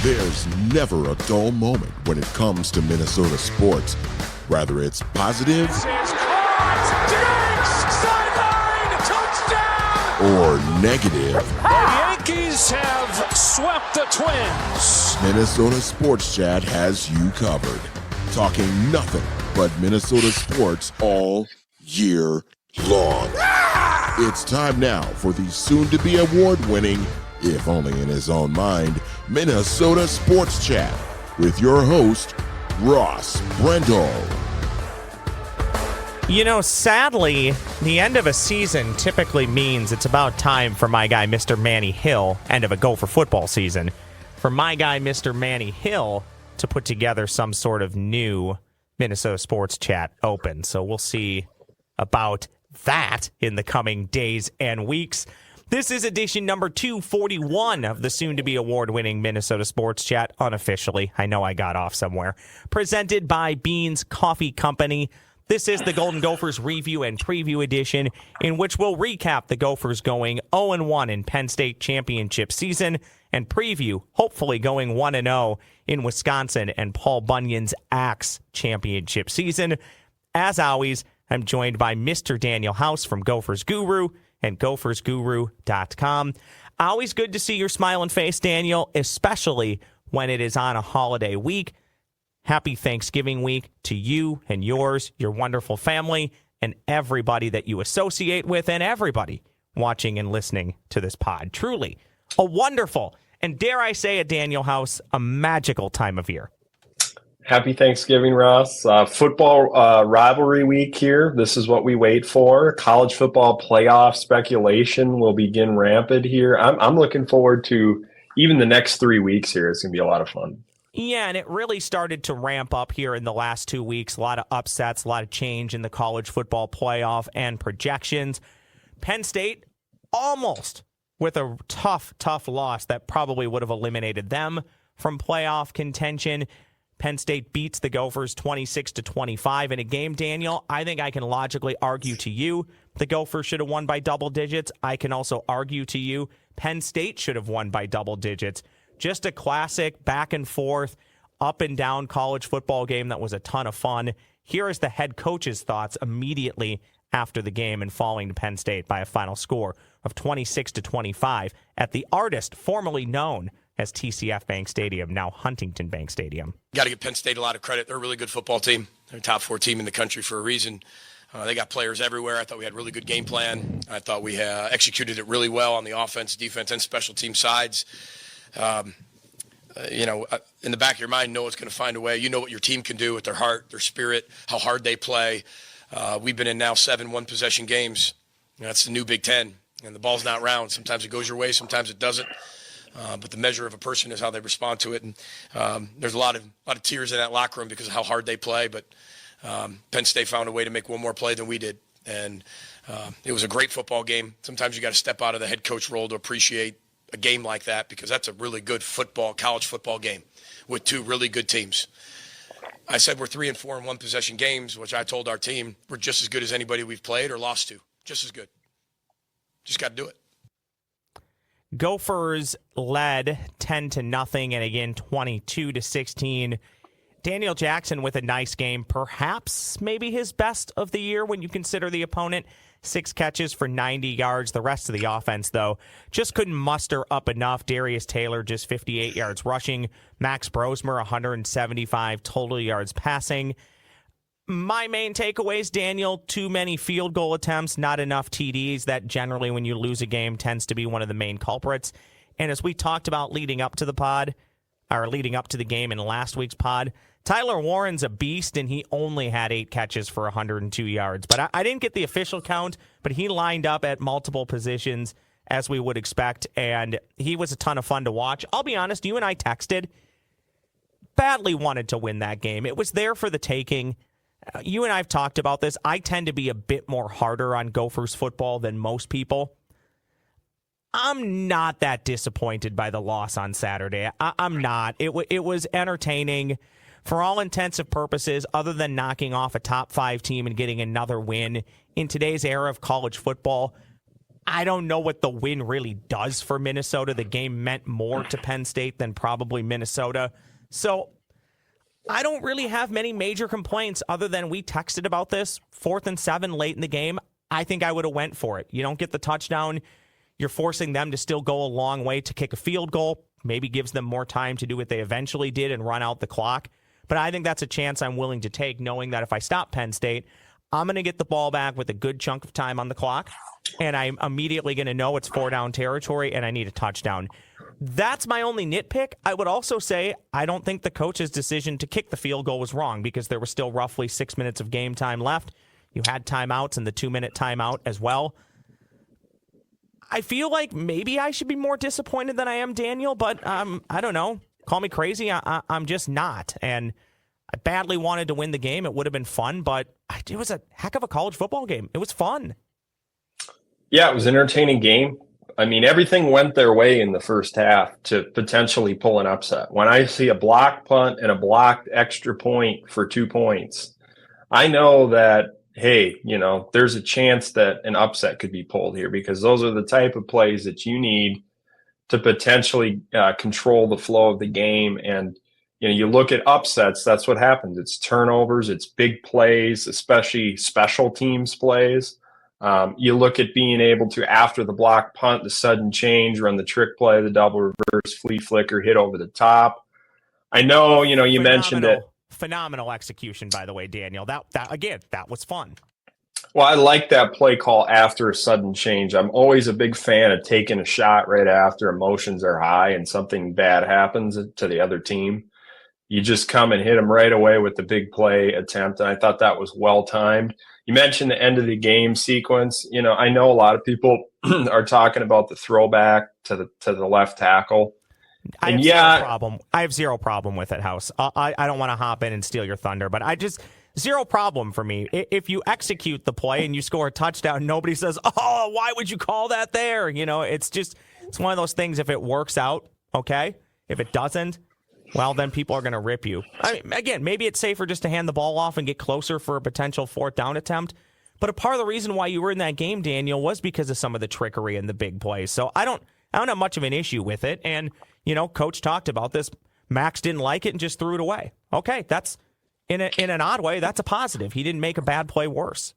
There's never a dull moment when it comes to Minnesota sports. Whether it's positive or negative. The Yankees have swept the Twins. Minnesota Sports Chat has you covered. Talking nothing but Minnesota sports all year long. It's time now for the soon-to-be award-winning, if only in his own mind, Minnesota Sports Chat with your host, Ross Brendel. You know, sadly, the end of a season typically means it's about time for my guy, Mr. Manny Hill, end of a Gopher football season, for my guy, Mr. Manny Hill, to put together some sort of new Minnesota Sports Chat open. So we'll see about that in the coming days and weeks. This is edition number 241 of the soon-to-be award-winning Minnesota Sports Chat, unofficially. I know I got off somewhere. Presented by Beans Coffee Company. This is the Golden Gophers review and preview edition, in which we'll recap the Gophers going 0-1 in Penn State championship season and preview, hopefully going 1-0 in Wisconsin and Paul Bunyan's Axe championship season. As always, I'm joined by Mr. Daniel House from Gophers Guru and gophersguru.com. Always good to see your smiling face, Daniel, especially when it is on a holiday week. Happy Thanksgiving week to you and yours, your wonderful family, and everybody that you associate with, and everybody watching and listening to this pod. Truly a wonderful, and dare I say it, Daniel House, a magical time of year. Happy Thanksgiving, Ross. Football rivalry week here. This is what we wait for. College football playoff speculation will begin rampant here. I'm looking forward to even the next 3 weeks here. It's going to be a lot of fun. Yeah, and it really started to ramp up here in the last 2 weeks. A lot of upsets, a lot of change in the college football playoff and projections. Penn State almost with a tough loss that probably would have eliminated them from playoff contention. Penn State beats the Gophers 26-25 in a game, Daniel. I think I can logically argue to you the Gophers should have won by double digits. I can also argue to you Penn State should have won by double digits. Just a classic back and forth, up and down college football game that was a ton of fun. Here is the head coach's thoughts immediately after the game and falling to Penn State by a final score of 26-25 at the Artist, formerly known as TCF Bank Stadium, now Huntington Bank Stadium. Got to give Penn State a lot of credit. They're a really good football team. They're a top 4 team in the country for a reason. They got players everywhere. I thought we had a really good game plan. I thought we executed it really well on the offense, defense, and special team sides. In the back of your mind, know it's going to find a way. You know what your team can do with their heart, their spirit, how hard they play. We've been in now 7 one-possession games. That's the new Big Ten, and the ball's not round. Sometimes it goes your way, sometimes it doesn't. But the measure of a person is how they respond to it. And there's a lot of tears in that locker room because of how hard they play. But Penn State found a way to make one more play than we did, and it was a great football game. Sometimes you got to step out of the head coach role to appreciate a game like that, because that's a really good college football game with 2 really good teams. I said we're 3-4 in one-possession games, which I told our team we're just as good as anybody we've played or lost to. Just as good. Just got to do it. Gophers led 10-0 and again 22-16. Daniel Jackson with a nice game, perhaps maybe his best of the year when you consider the opponent. 6 catches for 90 yards. The rest of the offense, though, just couldn't muster up enough. Darius Taylor just 58 yards rushing. Max Brosmer 175 total yards passing. My main takeaways, Daniel, too many field goal attempts, not enough TDs. That generally, when you lose a game, tends to be one of the main culprits. And as we talked about leading up to the game in last week's pod, Tyler Warren's a beast, and he only had 8 catches for 102 yards. But I didn't get the official count, but he lined up at multiple positions, as we would expect, and he was a ton of fun to watch. I'll be honest, you and I texted, badly wanted to win that game. It was there for the taking. You and I have talked about this. I tend to be a bit more harder on Gophers football than most people. I'm not that disappointed by the loss on Saturday. I'm not. It was entertaining for all intents and purposes, other than knocking off a top 5 team and getting another win in today's era of college football. I don't know what the win really does for Minnesota. The game meant more to Penn State than probably Minnesota. So I don't really have many major complaints other than we texted about this. 4th and 7 late in the game. I think I would have went for it. You don't get the touchdown. You're forcing them to still go a long way to kick a field goal. Maybe gives them more time to do what they eventually did and run out the clock. But I think that's a chance I'm willing to take, knowing that if I stop Penn State, I'm going to get the ball back with a good chunk of time on the clock, and I'm immediately going to know it's 4-down territory and I need a touchdown. That's my only nitpick. I would also say I don't think the coach's decision to kick the field goal was wrong because there was still roughly 6 minutes of game time left. You had timeouts and the 2-minute timeout as well. I feel like maybe I should be more disappointed than I am, Daniel, but I don't know. Call me crazy. I'm just not. And I badly wanted to win the game. It would have been fun, but it was a heck of a college football game. It was fun. Yeah, it was an entertaining game. I mean, everything went their way in the first half to potentially pull an upset. When I see a blocked punt and a blocked extra point for 2 points, I know that, hey, there's a chance that an upset could be pulled here because those are the type of plays that you need to potentially control the flow of the game. And, you look at upsets, that's what happens. It's turnovers, it's big plays, especially special teams plays. You look at being able to, after the block punt, the sudden change, run the trick play, the double reverse, flea flicker, hit over the top. I know, you mentioned it. Phenomenal execution, by the way, Daniel. That was fun. Well, I like that play call after a sudden change. I'm always a big fan of taking a shot right after emotions are high and something bad happens to the other team. You just come and hit them right away with the big play attempt, and I thought that was well-timed. You mentioned the end of the game sequence. I know a lot of people are talking about the throwback to the left tackle. I have zero problem with it, House. I don't want to hop in and steal your thunder, but zero problem for me. If you execute the play and you score a touchdown, nobody says, "Oh, why would you call that there?" It's one of those things. If it works out, okay. If it doesn't, well, then people are going to rip you. I mean, again, maybe it's safer just to hand the ball off and get closer for a potential 4th down attempt. But a part of the reason why you were in that game, Daniel, was because of some of the trickery and the big plays. So I don't have much of an issue with it. And, Coach talked about this. Max didn't like it and just threw it away. Okay, that's in an odd way, that's a positive. He didn't make a bad play worse.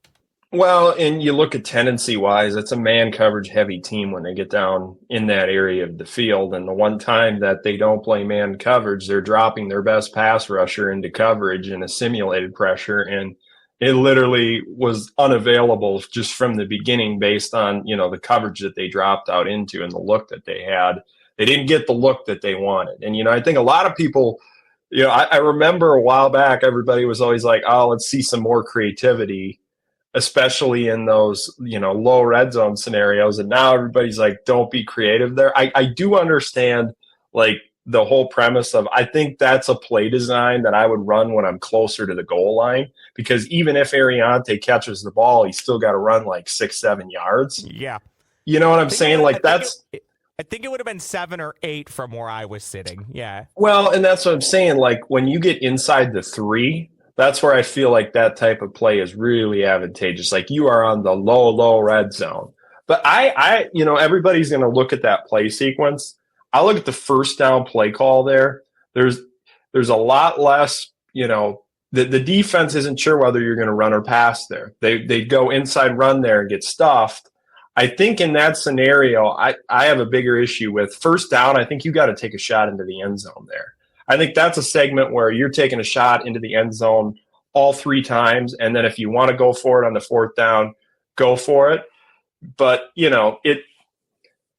Well, and you look at tendency-wise, it's a man coverage-heavy team when they get down in that area of the field. And the one time that they don't play man coverage, they're dropping their best pass rusher into coverage in a simulated pressure. And it literally was unavailable just from the beginning based on, the coverage that they dropped out into and the look that they had. They didn't get the look that they wanted. And, I think a lot of people, I remember a while back, everybody was always like, oh, let's see some more creativity, especially in those, low red zone scenarios. And now everybody's like, don't be creative there. I do understand, like, the whole premise of, I think that's a play design that I would run when I'm closer to the goal line, because even if Ariante catches the ball, he's still got to run like 6-7 yards. Yeah. You know what I'm saying? I think it would have been 7 or 8 from where I was sitting. Yeah. Well, and that's what I'm saying. Like, when you get inside the 3, that's where I feel like that type of play is really advantageous. Like, you are on the low red zone. But I everybody's going to look at that play sequence. I look at the 1st down play call there. There's a lot less, the defense isn't sure whether you're going to run or pass there. They go inside run there and get stuffed. I think in that scenario, I have a bigger issue with 1st down. I think you got to take a shot into the end zone there. I think that's a segment where you're taking a shot into the end zone all 3 times. And then if you want to go for it on the 4th down, go for it. But,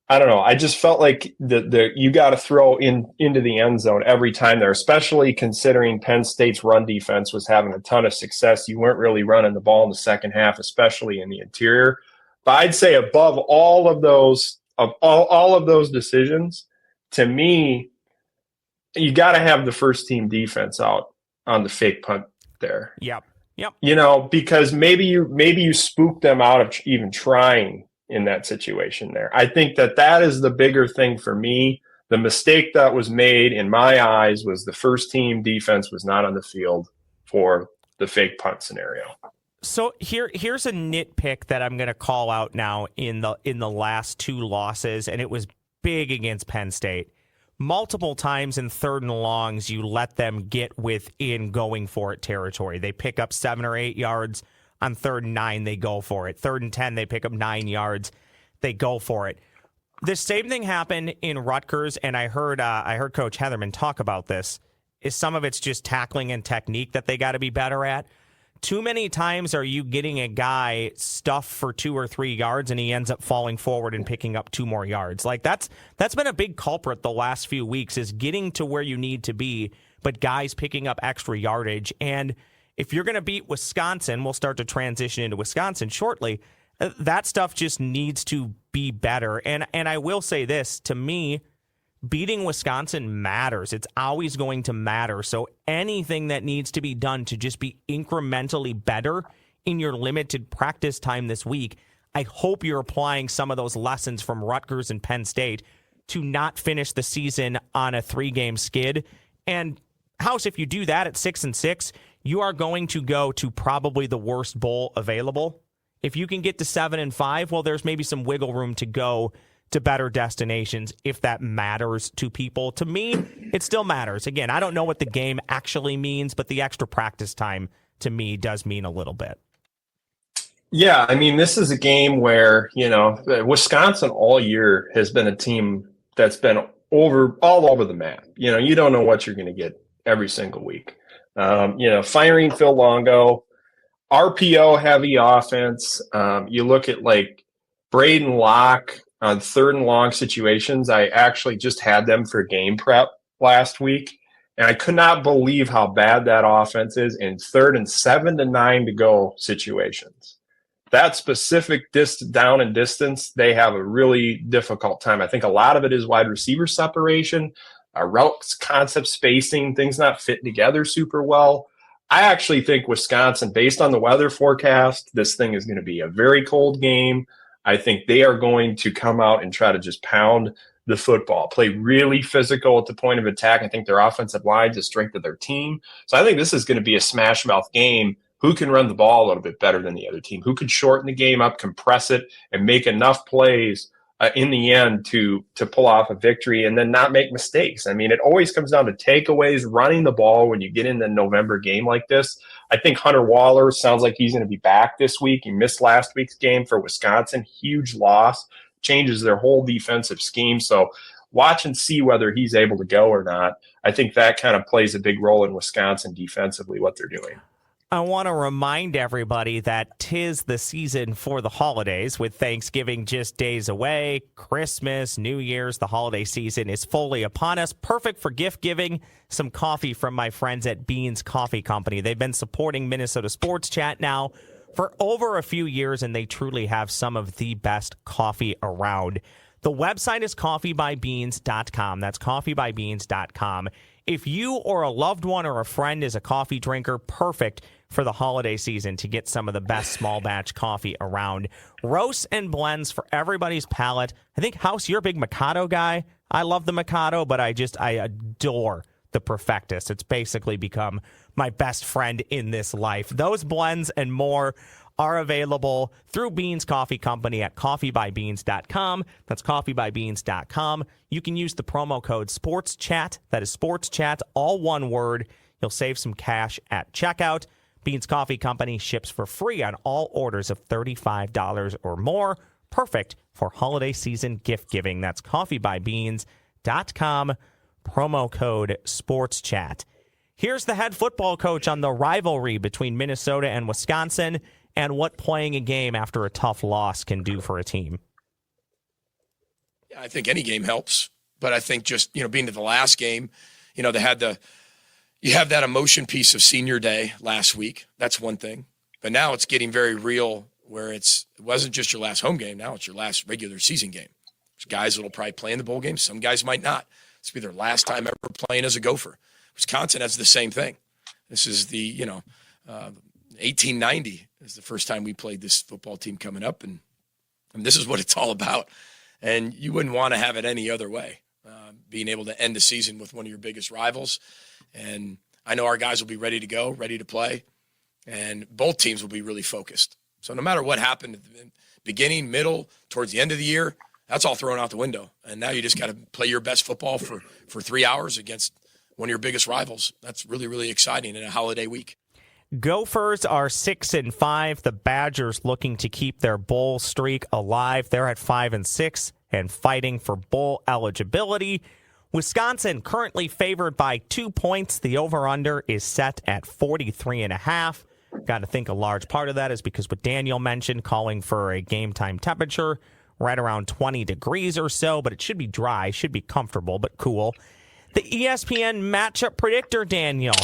I don't know. I just felt like you got to throw into the end zone every time there, especially considering Penn State's run defense was having a ton of success. You weren't really running the ball in the second half, especially in the interior. But I'd say above all of those decisions, to me, you got to have the first team defense out on the fake punt there. Yep. Because maybe you spook them out of even trying in that situation there. I think that is the bigger thing for me. The mistake that was made in my eyes was the first team defense was not on the field for the fake punt scenario. So here's a nitpick that I'm going to call out now in the last two losses, and it was big against Penn State. Multiple times in 3rd and longs, you let them get within going for it territory. They pick up 7 or 8 yards. On 3rd and 9, they go for it. 3rd and 10, they pick up 9 yards. They go for it. The same thing happened in Rutgers, and I heard Coach Heatherman talk about this. Is some of it's just tackling and technique that they got to be better at. Too many times are you getting a guy stuffed for 2 or 3 yards and he ends up falling forward and picking up 2 more yards. Like that's been a big culprit the last few weeks, is getting to where you need to be, but guys picking up extra yardage. And if you're going to beat Wisconsin, we'll start to transition into Wisconsin shortly. That stuff just needs to be better. And I will say this, to me, beating Wisconsin matters. It's always going to matter. So anything that needs to be done to just be incrementally better in your limited practice time this week, I hope you're applying some of those lessons from Rutgers and Penn State to not finish the season on a 3-game skid. And House, if you do that at 6-6, you are going to go to probably the worst bowl available. If you can get to 7-5, well, there's maybe some wiggle room to go to better destinations if that matters to people. To me, it still matters. Again, I don't know what the game actually means, but the extra practice time to me does mean a little bit. Yeah, I mean, this is a game where, Wisconsin all year has been a team that's been all over the map. You don't know what you're going to get every single week. Firing Phil Longo, RPO heavy offense. You look at like Braden Locke on 3rd and long situations. I actually just had them for game prep last week, and I could not believe how bad that offense is in 3rd and 7 to 9 to go situations. That specific down and distance, they have a really difficult time. I think a lot of it is wide receiver separation, route concept spacing, things not fitting together super well. I actually think Wisconsin, based on the weather forecast, this thing is going to be a very cold game. I think they are going to come out and try to just pound the football, play really physical at the point of attack. I think their offensive line is the strength of their team. So I think this is going to be a smash mouth game. Who can run the ball a little bit better than the other team? Who can shorten the game up, compress it, and make enough plays in the end to pull off a victory and then not make mistakes? I mean, it always comes down to takeaways, running the ball when you get in the November game like this. I think Hunter Waller sounds like he's going to be back this week. He missed last week's game for Wisconsin. Huge loss. Changes their whole defensive scheme. So watch and see whether he's able to go or not. I think that kind of plays a big role in Wisconsin defensively, what they're doing. I want to remind everybody that 'tis the season for the holidays, with Thanksgiving just days away, Christmas, New Year's. The holiday season is fully upon us. Perfect for gift giving. Some coffee from my friends at Beans Coffee Company. They've been supporting Minnesota Sports Chat now for over a few years, and they truly have some of the best coffee around. The website is coffeebybeans.com. That's coffeebybeans.com. If you or a loved one or a friend is a coffee drinker, perfect for the holiday season to get some of the best small batch coffee around. Roasts and blends for everybody's palate. I think, House, you're a big Mikado guy. I love the Mikado, but I adore the Perfectus. It's basically become my best friend in this life. Those blends and more are available through Beans Coffee Company at coffeebybeans.com. That's coffeebybeans.com. You can use the promo code SPORTSCHAT. That is SPORTSCHAT, all one word. You'll save some cash at checkout. Beans Coffee Company ships for free on all orders of $35 or more. Perfect for holiday season gift giving. That's coffeebybeans.com. Promo code SPORTSCHAT. Here's the head football coach on the rivalry between Minnesota and Wisconsin and what playing a game after a tough loss can do for a team. Yeah, I think any game helps, but I think just, being to the last game, you have that emotion piece of senior day last week. That's one thing. But now it's getting very real where it wasn't just your last home game. Now it's your last regular season game. There's guys that will probably play in the bowl game. Some guys might not. This will be their last time ever playing as a Gopher. Wisconsin has the same thing. This is the, 1890 is the first time we played this football team coming up. And this is what it's all about. And you wouldn't want to have it any other way, being able to end the season with one of your biggest rivals. And I know our guys will be ready to go, ready to play. and both teams will be really focused. So no matter what happened at the beginning, middle, towards the end of the year, that's all thrown out the window. And now you just got to play your best football for 3 hours against one of your biggest rivals. That's really, really exciting in a holiday week. Gophers are 6-5. The Badgers looking to keep their bowl streak alive. They're at 5-6 and fighting for bowl eligibility. Wisconsin currently favored by 2 points. The over-under is set at 43.5. Got to think a large part of that is because what Daniel mentioned, calling for a game time temperature right around 20 degrees or so, but it should be dry, should be comfortable, but cool. The ESPN matchup predictor, Daniel.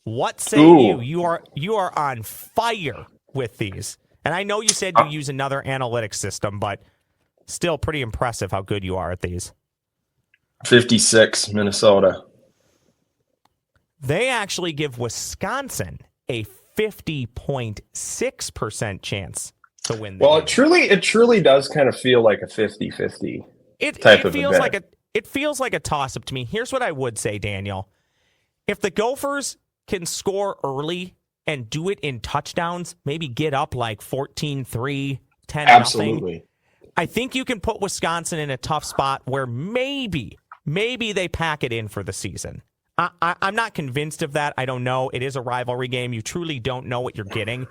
What say you? You are on fire with these. And I know you said you use another analytics system, but still pretty impressive how good you are at these. 56, Minnesota. They actually give Wisconsin a 50.6% chance to win the game. It truly does kind of feel like a 50-50 type of event. It feels like a toss-up to me. Here's what I would say, Daniel. If the Gophers can score early and do it in touchdowns, maybe get up like 14-3, 10-0. Absolutely. I think you can put Wisconsin in a tough spot where maybe they pack it in for the season. I'm not convinced of that. I don't know. It is a rivalry game. You truly don't know what you're getting.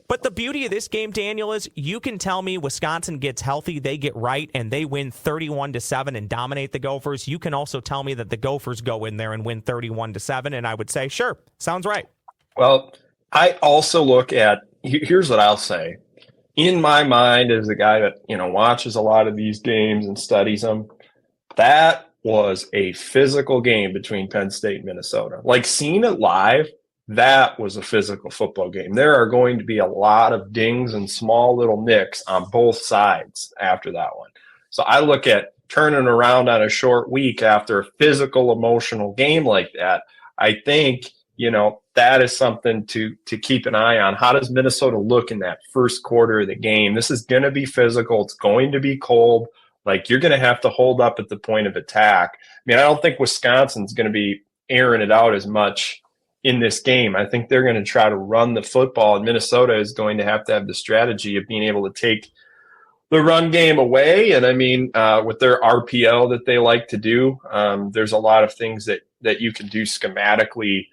But the beauty of this game, Daniel, is you can tell me Wisconsin gets healthy, they get right, and they win 31-7 and dominate the Gophers. You can also tell me that the Gophers go in there and win 31-7, and I would say, sure, sounds right. Well, I also look at, here's what I'll say. In my mind, as a guy that, watches a lot of these games and studies them, that was a physical game between Penn State and Minnesota. Like, seeing it live, that was a physical football game. There are going to be a lot of dings and small little nicks on both sides after that one. So I look at turning around on a short week after a physical, emotional game like that. I think, that is something to keep an eye on. How does Minnesota look in that first quarter of the game? This is going to be physical. It's going to be cold. Like, you're going to have to hold up at the point of attack. I mean, I don't think Wisconsin's going to be airing it out as much in this game. I think they're going to try to run the football, and Minnesota is going to have the strategy of being able to take the run game away. And I mean, with their RPO that they like to do, there's a lot of things that you can do schematically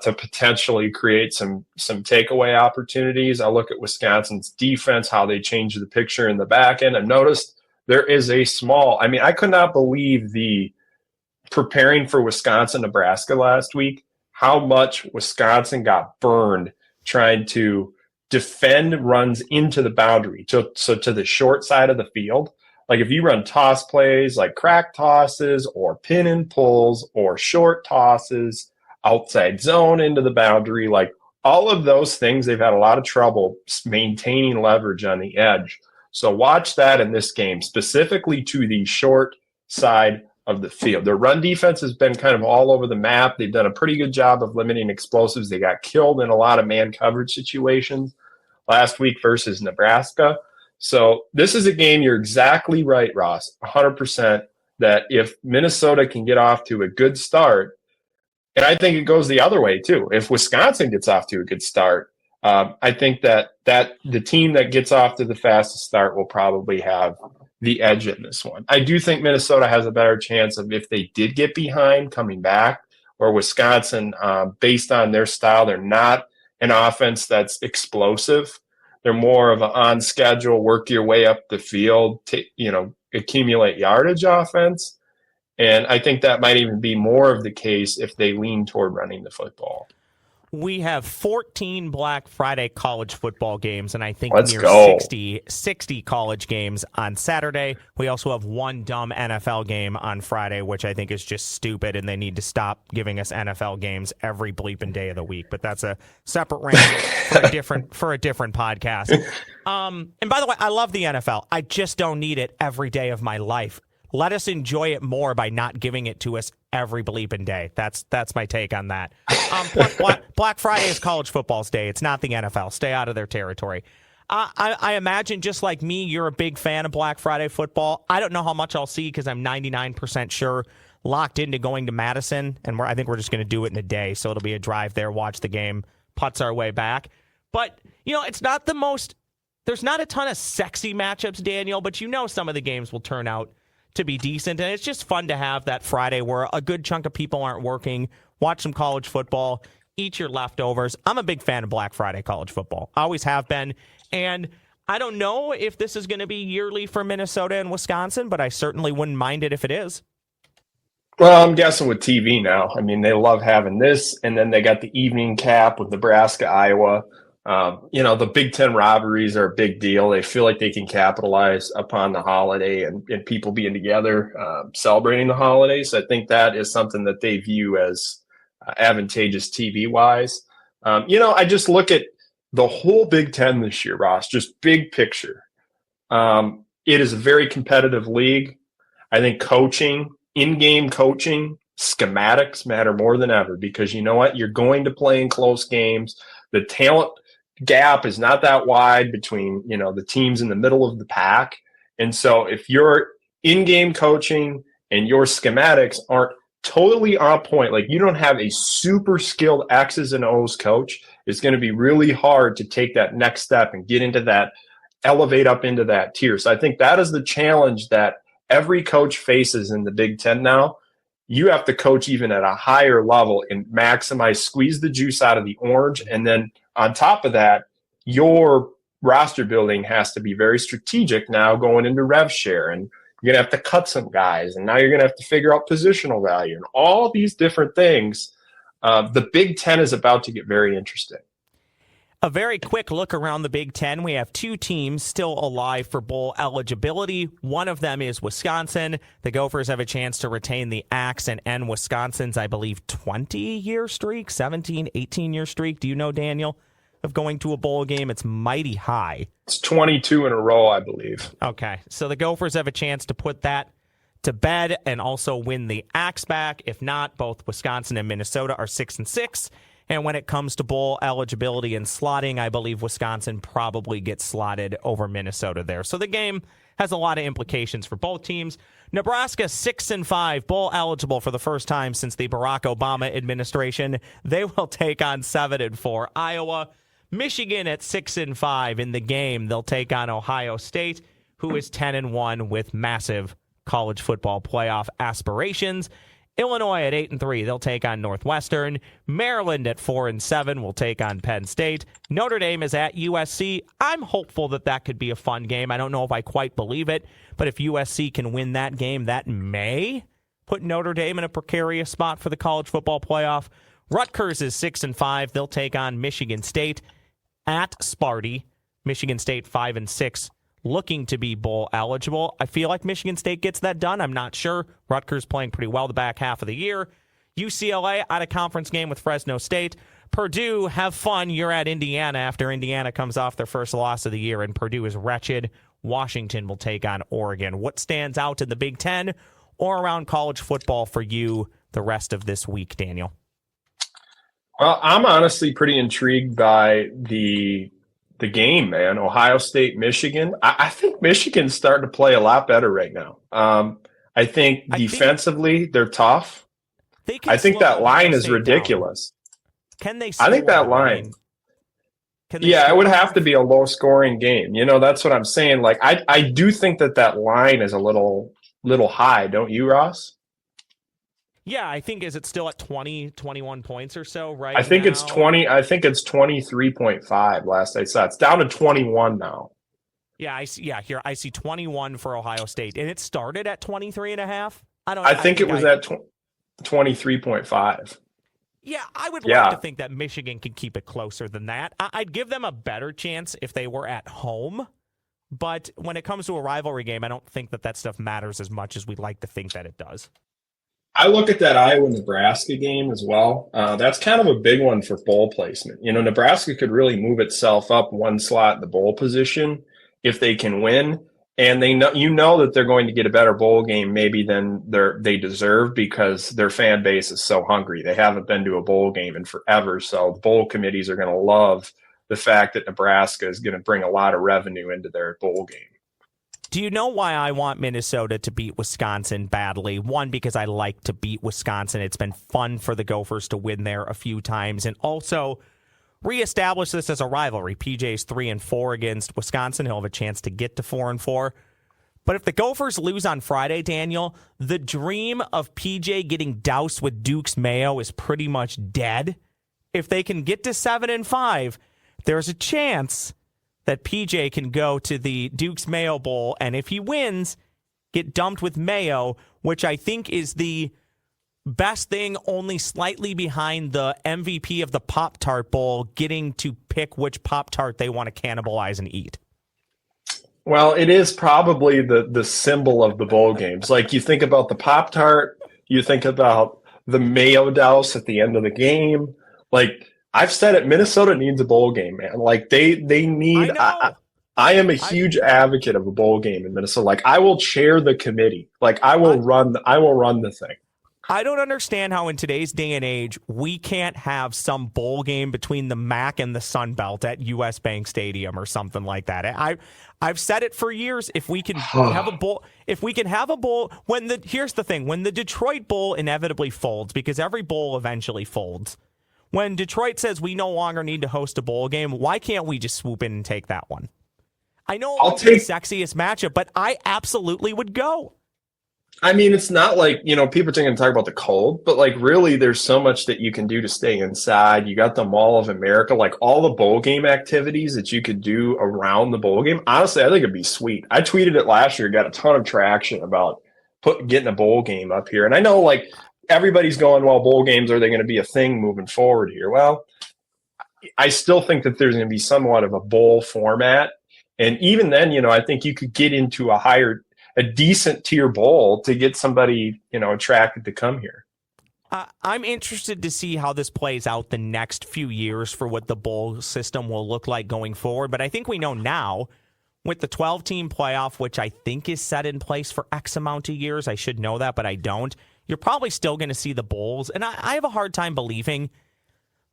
to potentially create some takeaway opportunities. I look at Wisconsin's defense, how they change the picture in the back end. I've noticed there is I could not believe the preparing for Wisconsin-Nebraska last week, how much Wisconsin got burned trying to defend runs into the boundary. So to the short side of the field, like if you run toss plays like crack tosses or pin and pulls or short tosses, outside zone into the boundary, like all of those things, they've had a lot of trouble maintaining leverage on the edge. So watch that in this game, specifically to the short side of the field. Their run defense has been kind of all over the map. They've done a pretty good job of limiting explosives. They got killed in a lot of man coverage situations last week versus Nebraska. So this is a game, you're exactly right, Ross, 100%, that if Minnesota can get off to a good start, and I think it goes the other way too. If Wisconsin gets off to a good start, I think that the team that gets off to the fastest start will probably have the edge in this one. I do think Minnesota has a better chance of, if they did get behind, coming back, or Wisconsin, based on their style, they're not an offense that's explosive. They're more of an on-schedule, work your way up the field, accumulate yardage offense. And I think that might even be more of the case if they lean toward running the football. We have 14 Black Friday college football games, and I think near 60 college games on Saturday. We also have one dumb NFL game on Friday, which I think is just stupid, and they need to stop giving us NFL games every bleeping day of the week. But that's a separate rant for a different podcast. And by the way, I love the NFL. I just don't need it every day of my life. Let us enjoy it more by not giving it to us every bleeping day. That's my take on that. Black Friday is college football's day. It's not the NFL. Stay out of their territory. I imagine, just like me, you're a big fan of Black Friday football. I don't know how much I'll see because I'm 99% sure locked into going to Madison, and I think we're just going to do it in a day. So it'll be a drive there, watch the game, putz our way back. But, it's not there's not a ton of sexy matchups, Daniel, but some of the games will turn out to be decent. And it's just fun to have that Friday where a good chunk of people aren't working, watch some college football, eat your leftovers. I'm a big fan of Black Friday college football. Always have been. And I don't know if this is going to be yearly for Minnesota and Wisconsin, but I certainly wouldn't mind it if it is. Well, I'm guessing with TV now. I mean, they love having this, and then they got the evening cap with Nebraska, Iowa. The Big Ten rivalries are a big deal. They feel like they can capitalize upon the holiday and people being together, celebrating the holidays. I think that is something that they view as advantageous TV-wise. I just look at the whole Big Ten this year, Ross, just big picture. It is a very competitive league. I think coaching, in-game coaching, schematics matter more than ever because you know what? You're going to play in close games. The talent gap is not that wide between, the teams in the middle of the pack. And so if your in-game coaching and your schematics aren't totally on point, like you don't have a super skilled X's and O's coach, it's going to be really hard to take that next step and get into that, elevate up into that tier. So I think that is the challenge that every coach faces in the Big Ten now. You have to coach even at a higher level and maximize, squeeze the juice out of the orange. And then on top of that, your roster building has to be very strategic now going into rev share. And you're going to have to cut some guys. And now you're going to have to figure out positional value and all these different things. The Big Ten is about to get very interesting. A very quick look around the Big Ten. We have two teams still alive for bowl eligibility. One of them is Wisconsin. The Gophers have a chance to retain the axe and end Wisconsin's, I believe, 20-year streak, 17, 18-year streak. Do you know, Daniel, of going to a bowl game? It's mighty high. It's 22 in a row, I believe. Okay, so the Gophers have a chance to put that to bed and also win the axe back. If not, both Wisconsin and Minnesota are 6-6. And when it comes to bowl eligibility and slotting, I believe Wisconsin probably gets slotted over Minnesota there. So the game has a lot of implications for both teams. Nebraska 6-5, bowl eligible for the first time since the Barack Obama administration. They will take on 7-4 Iowa. Michigan at 6-5 in the game. They'll take on Ohio State, who is 10-1 with massive college football playoff aspirations. Illinois at 8-3, they'll take on Northwestern. Maryland at 4-7 will take on Penn State. Notre Dame is at USC. I'm hopeful that could be a fun game. I don't know if I quite believe it, but if USC can win that game, that may put Notre Dame in a precarious spot for the college football playoff. Rutgers is 6-5. They'll take on Michigan State at Sparty. Michigan State 5-6. Looking to be bowl eligible. I feel like Michigan State gets that done. I'm not sure. Rutgers playing pretty well the back half of the year. UCLA out of conference game with Fresno State. Purdue, have fun. You're at Indiana after Indiana comes off their first loss of the year, and Purdue is wretched. Washington will take on Oregon. What stands out in the Big Ten or around college football for you the rest of this week, Daniel? Well, I'm honestly pretty intrigued by the game, man. Ohio State, Michigan. I think Michigan's starting to play a lot better right now. I think defensively they're tough. I think that line is ridiculous. Can they? I think that line. Yeah, it would have to be a low-scoring game. That's what I'm saying. Like, I do think that line is a little high. Don't you, Ross? Yeah, I think, is it still at 20, 21 points or so right I think now? it's 20. I think it's 23.5 last I saw. It's down to 21 now. Yeah, I see. Yeah, here I see 21 for Ohio State, and it started at 23.5. I think it was at 23.5. Yeah, I would like to think that Michigan can keep it closer than that. I'd give them a better chance if they were at home, but when it comes to a rivalry game, I don't think that stuff matters as much as we'd like to think that it does. I look at that Iowa-Nebraska game as well. That's kind of a big one for bowl placement. Nebraska could really move itself up one slot in the bowl position if they can win. And they know that they're going to get a better bowl game maybe than they deserve because their fan base is so hungry. They haven't been to a bowl game in forever. So the bowl committees are going to love the fact that Nebraska is going to bring a lot of revenue into their bowl game. Do you know why I want Minnesota to beat Wisconsin badly? One, because I like to beat Wisconsin. It's been fun for the Gophers to win there a few times. And also, reestablish this as a rivalry. PJ's 3-4 against Wisconsin. He'll have a chance to get to 4-4. But if the Gophers lose on Friday, Daniel, the dream of PJ getting doused with Duke's mayo is pretty much dead. If they can get to 7-5, there's a chance that PJ can go to the Duke's Mayo Bowl, and if he wins, get dumped with mayo, which I think is the best thing, only slightly behind the MVP of the Pop-Tart Bowl getting to pick which Pop-Tart they want to cannibalize and eat. Well, it is probably the symbol of the bowl games. Like, you think about the Pop-Tart, you think about the mayo douse at the end of the game. Like, I've said it, Minnesota needs a bowl game, man. Like, they need I am a huge advocate of a bowl game in Minnesota. Like, I will chair the committee. Like, I will run the thing. I don't understand how in today's day and age we can't have some bowl game between the MAC and the Sun Belt at US Bank Stadium or something like that. I've said it for years. If we can have a bowl, here's the thing, when the Detroit Bowl inevitably folds, because every bowl eventually folds. When Detroit says we no longer need to host a bowl game, why can't we just swoop in and take that one? I know it won't be the sexiest matchup, but I absolutely would go. I mean, it's not like, people are going to talk about the cold, but like really there's so much that you can do to stay inside. You got the Mall of America, like all the bowl game activities that you could do around the bowl game. Honestly, I think it'd be sweet. I tweeted it last year, got a ton of traction about getting a bowl game up here. And I know like everybody's going, well, bowl games, are they going to be a thing moving forward here? Well, I still think that there's going to be somewhat of a bowl format. And even then, I think you could get into a decent tier bowl to get somebody, attracted to come here. I'm interested to see how this plays out the next few years for what the bowl system will look like going forward. But I think we know now with the 12-team playoff, which I think is set in place for X amount of years. I should know that, but I don't. You're probably still going to see the bowls. And I have a hard time believing,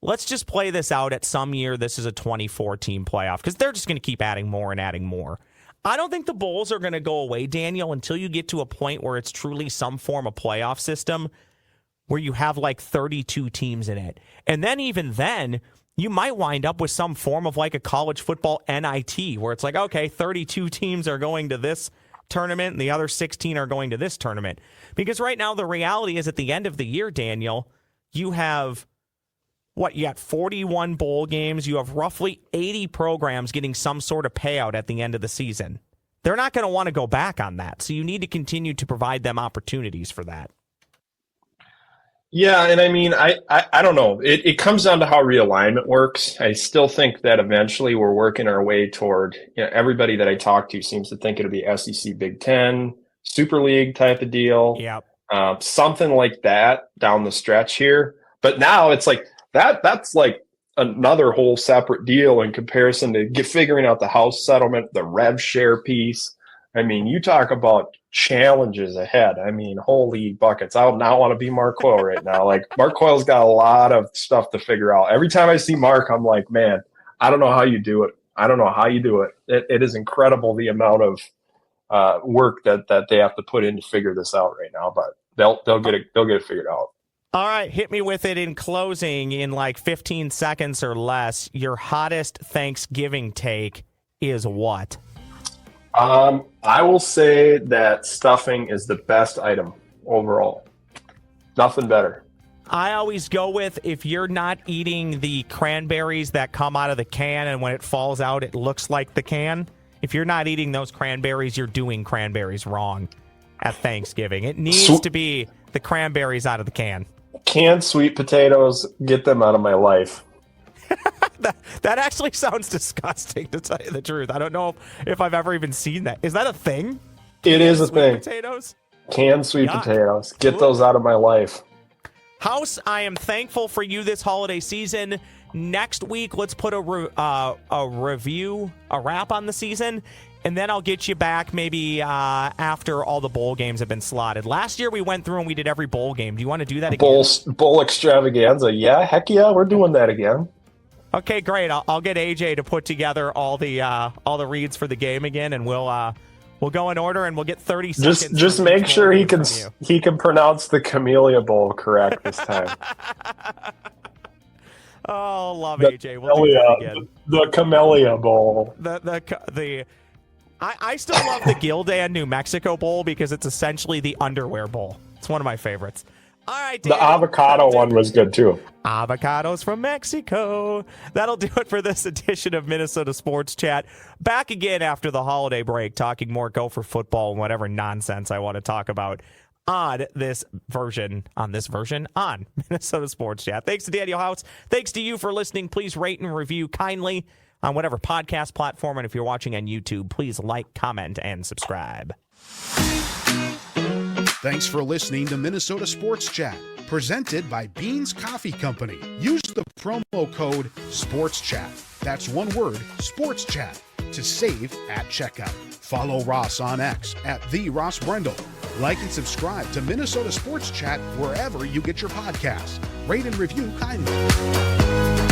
let's just play this out at some year. This is a 24-team playoff because they're just going to keep adding more and adding more. I don't think the bowls are going to go away, Daniel, until you get to a point where it's truly some form of playoff system where you have like 32 teams in it. And then even then, you might wind up with some form of like a college football NIT where it's like, okay, 32 teams are going to this tournament and the other 16 are going to this tournament. Because right now the reality is at the end of the year, Daniel, you have you got 41 bowl games. You have roughly 80 programs getting some sort of payout at the end of the season. They're not going to want to go back on that. So you need to continue to provide them opportunities for that. Yeah, and I mean, I don't know. It comes down to how realignment works. I still think that eventually we're working our way toward, everybody that I talk to seems to think it'll be SEC Big Ten, Super League type of deal. Yeah. Something like that down the stretch here. But now it's like, that's like another whole separate deal in comparison to figuring out the House settlement, the rev share piece. I mean, you talk about challenges ahead. I mean, holy buckets. I would not want to be Mark Coyle right now. Like, Mark Coyle's got a lot of stuff to figure out. Every time I see Mark, I'm like, man, I don't know how you do it. It is incredible the amount of work that they have to put in to figure this out right now, but they'll get it figured out. All right, hit me with it in closing in like 15 seconds or less. Your hottest Thanksgiving take is what? I will say that stuffing is the best item overall. Nothing better. I always go with, if you're not eating the cranberries that come out of the can and when it falls out it looks like the can, if you're not eating those cranberries, you're doing cranberries wrong at Thanksgiving. It needs to be the cranberries out of the can. Canned sweet potatoes, get them out of my life. That actually sounds disgusting, to tell you the truth. I don't know if I've ever even seen that. Is that a thing? It is a thing. Potatoes? Canned sweet potatoes. Get those out of my life. House, I am thankful for you this holiday season. Next week, let's put a review, a wrap on the season, and then I'll get you back maybe after all the bowl games have been slotted. Last year, we went through and we did every bowl game. Do you want to do that again? Bowl extravaganza. Yeah, heck yeah, we're doing that again. Okay, great. I'll get AJ to put together all the reads for the game again, and we'll go in order, and we'll get 30 seconds. Just make sure he can pronounce the Camellia Bowl correct this time. Oh, love The AJ. We'll do that again. The Camellia Bowl. I still love the Gildan, New Mexico Bowl because it's essentially the underwear bowl. It's one of my favorites. All right, Dan. The avocado one was good too. Avocados from Mexico. That'll do it for this edition of Minnesota Sports Chat. Back again after the holiday break, talking more Gopher football and whatever nonsense I want to talk about on Minnesota Sports Chat. Thanks to Daniel House. Thanks to you for listening. Please rate and review kindly on whatever podcast platform. And if you're watching on YouTube, please like, comment, and subscribe. Thanks for listening to Minnesota Sports Chat, presented by Beans Coffee Company. Use the promo code SPORTSCHAT. That's one word, Sports Chat, to save at checkout. Follow Ross on X at @TheRossBrendel. Like and subscribe to Minnesota Sports Chat wherever you get your podcasts. Rate and review kindly.